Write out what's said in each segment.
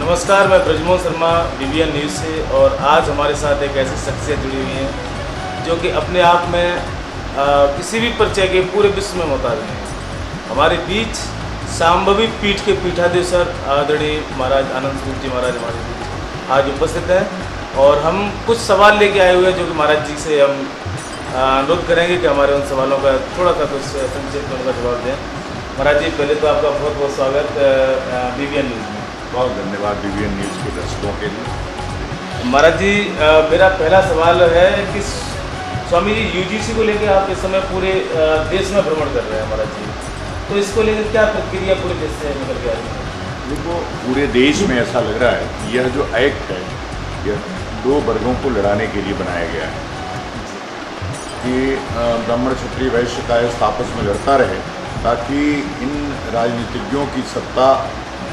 नमस्कार, मैं Brijmohan Sharma BBN news से। और आज हमारे साथ एक ऐसी शख्सियत जुड़ी हुई है जो कि अपने आप में किसी भी परिचय के पूरे विश्व में मोहताज हैं। हमारे बीच शांभवी पीठ के पीठाधीश्वर आदरणीय महाराज आनंद स्वरूप जी महाराज हमारे बीच आज उपस्थित हैं और हम कुछ सवाल लेके आए हुए हैं जो कि महाराज जी से हम अनुरोध करेंगे कि हमारे उन सवालों का थोड़ा सा कुछ संक्षिप्त में उनका जवाब दें। महाराज जी, पहले तो आपका बहुत बहुत स्वागत BBN न्यूज़ में। बहुत धन्यवाद BBN न्यूज़ के दर्शकों के लिए। महाराज जी, मेरा पहला सवाल है कि स्वामी जी UGC को लेकर आप इस समय पूरे देश में भ्रमण कर रहे हैं महाराज जी, तो इसको लेकर क्या प्रक्रिया पूरे देश से निकल के आ रही है? देखो, पूरे देश में ऐसा लग रहा है कि यह जो एक्ट है यह दो वर्गों को लड़ाने के लिए बनाया गया है कि ब्राह्मण क्षत्रिय वैश्य कायस्थ आपस में लड़ता रहे ताकि इन राजनीतिज्ञों की सत्ता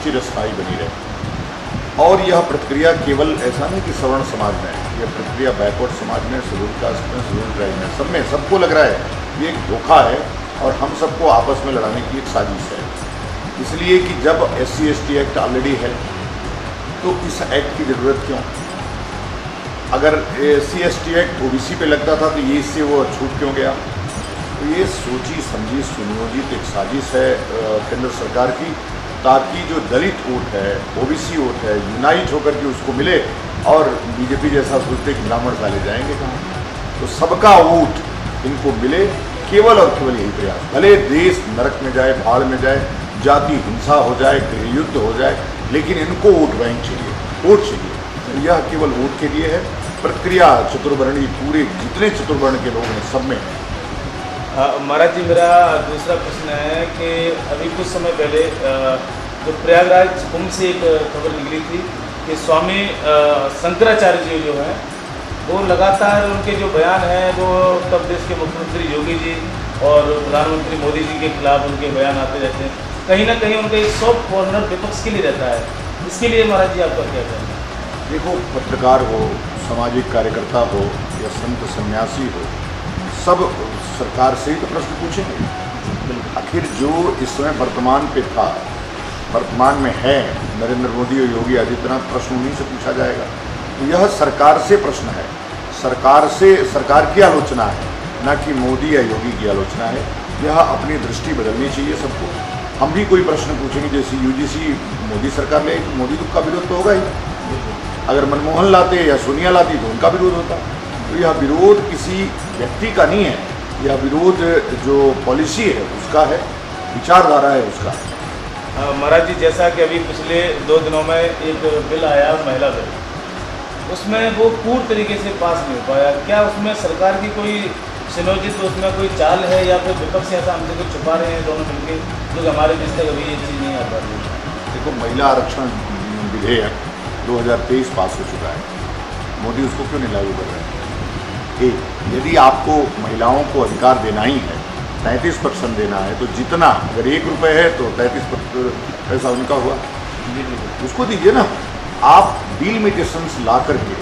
चिरस्थायी बनी रहे। और यह प्रक्रिया केवल ऐसा नहीं कि सवर्ण समाज में है, यह प्रक्रिया बैकवर्ड समाज में, शेड्यूल कास्ट में, शेड्यूल ट्राइब में, सब में सबको लग रहा है ये एक धोखा है और हम सबको आपस में लड़ाने की एक साजिश है। इसलिए कि जब SC/ST एक्ट ऑलरेडी है तो इस एक्ट की ज़रूरत क्यों? अगर SC/ST एक्ट OBC पे लगता था तो ये इससे वो छूट क्यों गया? तो ये सोची समझी सुनियोजित एक साजिश है केंद्र सरकार की, ताकि जो दलित वोट है, OBC वोट है, यूनाइट होकर के उसको मिले। और BJP जैसा सोचते कि ब्राह्मण साले जाएंगे कहाँ, तो सबका वोट इनको मिले, केवल और केवल यही प्रयास। भले देश नरक में जाए, भाड़ में जाए, जाति हिंसा हो जाए, गृह युद्ध हो जाए, लेकिन इनको वोट बैंक चाहिए, वोट चाहिए। तो यह केवल वोट के लिए है। प्रक्रिया चतुर्वर्णी, पूरे जितने चतुर्वर्ण के लोग हैं सब में। महाराज जी, मेरा दूसरा प्रश्न है कि अभी कुछ समय पहले जो प्रयागराज कुंभ से एक खबर निकली थी कि स्वामी शंकराचार्य जी जो हैं वो लगातार उनके जो बयान हैं वो उत्तर प्रदेश के मुख्यमंत्री योगी जी और प्रधानमंत्री मोदी जी के खिलाफ उनके बयान आते रहते हैं। कहीं ना कहीं उनका एक सॉफ्ट कॉर्नर विपक्ष के लिए रहता है। इसके लिए महाराज जी आपका क्या कहना है? देखो, पत्रकार हो, सामाजिक कार्यकर्ता हो या संत सन्यासी हो, सब सरकार से ही तो प्रश्न पूछेंगे। आखिर जो इस समय वर्तमान पे था, वर्तमान में है, नरेंद्र मोदी और योगी आदित्यनाथ, प्रश्न उन्हीं से पूछा जाएगा। तो यह सरकार से प्रश्न है, सरकार से, सरकार की आलोचना है, न कि मोदी या योगी की आलोचना है। यह अपनी दृष्टि बदलनी चाहिए सबको। हम भी कोई प्रश्न पूछेंगे, जैसे UGC मोदी सरकार ले, मोदी का विरोध तो होगा ही। अगर मनमोहन लाते या सोनिया लाती तो उनका विरोध होता। तो यह विरोध किसी व्यक्ति का नहीं है, यह विरोध जो पॉलिसी है उसका है, विचारधारा है उसका। महाराज जी, जैसा कि अभी पिछले 2 दिनों में एक बिल आया महिला बिल, उसमें वो पूर्ण तरीके से पास नहीं हो पाया। क्या उसमें सरकार की कोई सुनियोजित उसमें कोई चाल है या फिर विपक्ष ऐसा हमसे कुछ छुपा रहे हैं दोनों मिलकर, जो हमारे बीच तक अभी ये चीज़ नहीं आ पा रही है? देखो, महिला आरक्षण विधेयक 2023 पास हो चुका है, मोदी उसको क्यों नहीं लागू कर रहे हैं? यदि आपको महिलाओं को अधिकार देना ही है, 33% देना है, तो जितना, अगर 1 रुपये है तो 33% पैसा उनका हुआ, उसको दीजिए ना। आप डिलिमिटेशंस ला करके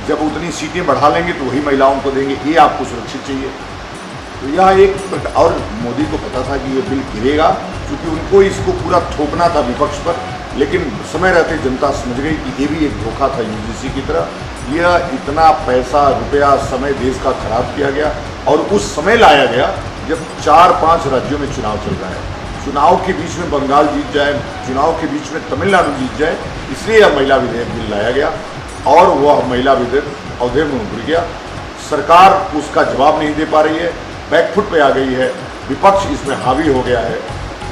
जब उतनी सीटें बढ़ा लेंगे तो वही महिलाओं को देंगे, ये आपको सुरक्षित चाहिए। तो यह एक, और मोदी को पता था कि ये बिल गिरेगा, क्योंकि उनको इसको पूरा थोपना था विपक्ष पर, लेकिन समय रहते जनता समझ गई कि ये भी एक धोखा था UGC की तरह। यह इतना पैसा, रुपया, समय देश का खराब किया गया और उस समय लाया गया जब 4-5 राज्यों में चुनाव चल रहा है। चुनाव के बीच में बंगाल जीत जाए, चुनाव के बीच में तमिलनाडु जीत जाए, इसलिए यह महिला विधेयक बिल लाया गया और वह महिला विधेयक औहदे में उभर गया। सरकार उसका जवाब नहीं दे पा रही है, बैकफुट पे आ गई है, विपक्ष इसमें हावी हो गया है।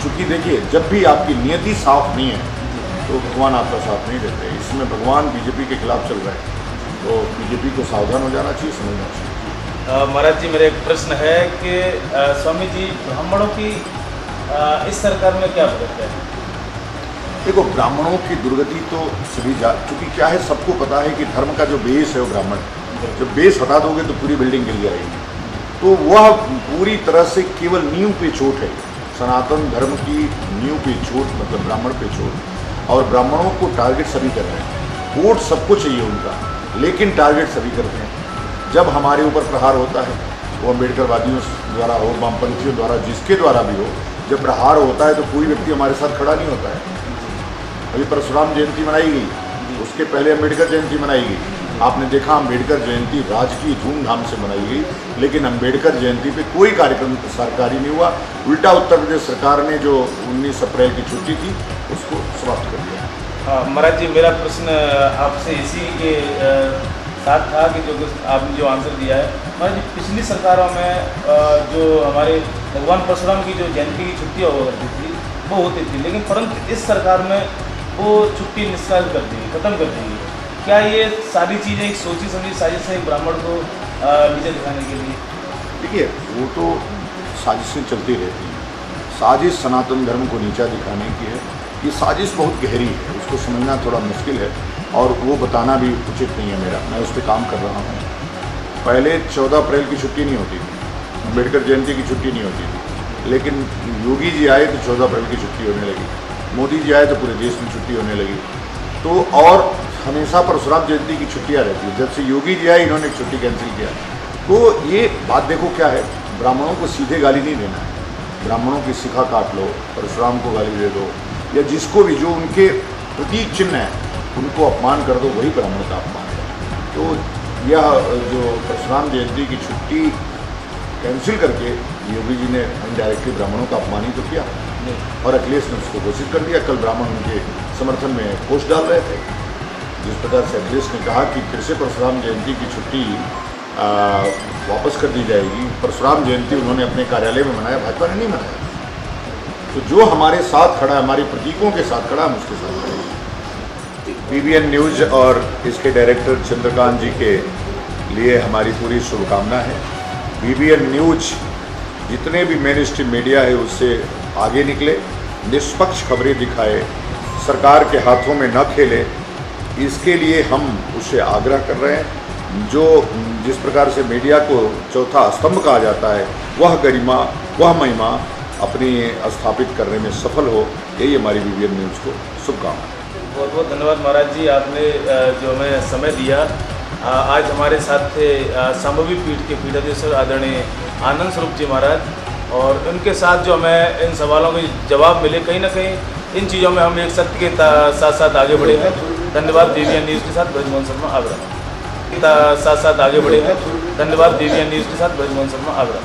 चूँकि देखिए, जब भी आपकी नियति साफ नहीं है तो भगवान आपका साथ नहीं देते। इसमें भगवान BJP के खिलाफ चल रहा है, तो BJP को सावधान हो जाना चाहिए, समझना चाहिए। महाराज जी, मेरा एक प्रश्न है कि स्वामी जी, ब्राह्मणों की इस सरकार में क्या भूमिका है? देखो, ब्राह्मणों की दुर्गति तो सभी चूँकि क्या है, सबको पता है कि धर्म का जो बेस है वो ब्राह्मण, जब बेस हटा दोगे तो पूरी बिल्डिंग गिर जाएगी। तो वह पूरी तरह से केवल नींव पे चोट है, सनातन धर्म की नींव पे चोट, मतलब ब्राह्मण पे चोट। और ब्राह्मणों को टारगेट सभी कर रहे हैं, वोट सबको चाहिए उनका, लेकिन टारगेट सभी करते हैं। जब हमारे ऊपर प्रहार होता है, वो अम्बेडकरवादियों द्वारा हो, वामपंथियों द्वारा, जिसके द्वारा भी हो, जब प्रहार होता है तो कोई व्यक्ति हमारे साथ खड़ा नहीं होता है। अभी परशुराम जयंती मनाई गई, उसके पहले अम्बेडकर जयंती मनाई गई। आपने देखा अम्बेडकर जयंती राजकीय धूमधाम से मनाई गई, लेकिन अम्बेडकर जयंती पे कोई कार्यक्रम सरकारी नहीं हुआ। उल्टा उत्तर प्रदेश सरकार ने जो 19 अप्रैल की छुट्टी थी उसको समाप्त कर दिया। हाँ महाराज जी, मेरा प्रश्न आपसे इसी के साथ था कि जो आपने जो आंसर दिया है महाराज जी, पिछली सरकारों में जो हमारे भगवान परशुराम की जो जयंती की छुट्टियाँ हुआ करती थी वो होती थी, लेकिन परंतु इस सरकार में वो छुट्टी निष्कासित कर दी, खत्म कर दी। क्या ये सारी चीज़ें एक सोची समझी साजिश है ब्राह्मण को नीचे दिखाने के लिए? देखिए, वो तो साजिशें चलती रहती हैं। साजिश सनातन धर्म को नीचा दिखाने की है। ये साजिश बहुत गहरी है, उसको समझना थोड़ा मुश्किल है और वो बताना भी उचित नहीं है मेरा। मैं उस पर काम कर रहा हूँ। पहले 14 अप्रैल की छुट्टी नहीं होती थी, अम्बेडकर जयंती की छुट्टी नहीं होती थी, लेकिन योगी जी आए तो 14 अप्रैल की छुट्टी होने लगी, मोदी जी आए तो पूरे देश में छुट्टी होने लगी। तो और हमेशा परशुराम जयंती की छुट्टियाँ रहती है। जब से योगी जी आए इन्होंने छुट्टी कैंसिल किया। तो ये बात देखो क्या है, ब्राह्मणों को सीधे गाली नहीं देना है। ब्राह्मणों की शिखा काट लो, परशुराम को गाली दे दो, या जिसको भी जो उनके प्रतीक चिन्ह है उनको अपमान कर दो, वही ब्राह्मण का अपमान है। तो यह जो परशुराम जयंती की छुट्टी कैंसिल करके योगी जी ने इनडायरेक्टली ब्राह्मणों का अपमान ही तो किया, और अखिलेश ने उसको घोषित कर दिया। कल ब्राह्मण उनके समर्थन में पोस्ट डाल रहे थे। जिस प्रकार से अखिलेश ने कहा कि फिर से परशुराम जयंती की छुट्टी वापस कर दी जाएगी, परशुराम जयंती उन्होंने अपने कार्यालय में मनाया, भाजपा ने नहीं मनाया। तो जो हमारे साथ खड़ा है, हमारे प्रतीकों के साथ खड़ा, हम उसके साथ खड़े हैं। BBN न्यूज़ और इसके डायरेक्टर चंद्रकांत जी के लिए हमारी पूरी शुभकामना है। BBN न्यूज़ जितने भी मेन स्ट्रीम मीडिया है उससे आगे निकले, निष्पक्ष खबरें दिखाए, सरकार के हाथों में न खेले, इसके लिए हम उससे आग्रह कर रहे हैं। जो जिस प्रकार से मीडिया को चौथा स्तंभ कहा जाता है, वह गरिमा, वह महिमा अपनी स्थापित करने में सफल हो, यही हमारी BBN न्यूज़ को शुभकामना। बहुत बहुत धन्यवाद महाराज जी, आपने जो हमें समय दिया। आज हमारे साथ थे संभवी पीठ के पीठाधीश्वर आदरणीय आनंद स्वरूप जी महाराज, और उनके साथ जो हमें इन सवालों के जवाब मिले, कहीं ना कहीं इन चीज़ों में हम एक सत्य के साथ साथ आगे बढ़े हैं। धन्यवाद। BBN न्यूज़ के साथ ब्रजमोहन शर्मा, आगरा। साथ साथ आगे बढ़े हैं। धन्यवाद। BBN न्यूज़ के साथ ब्रजमोहन शर्मा, आगरा।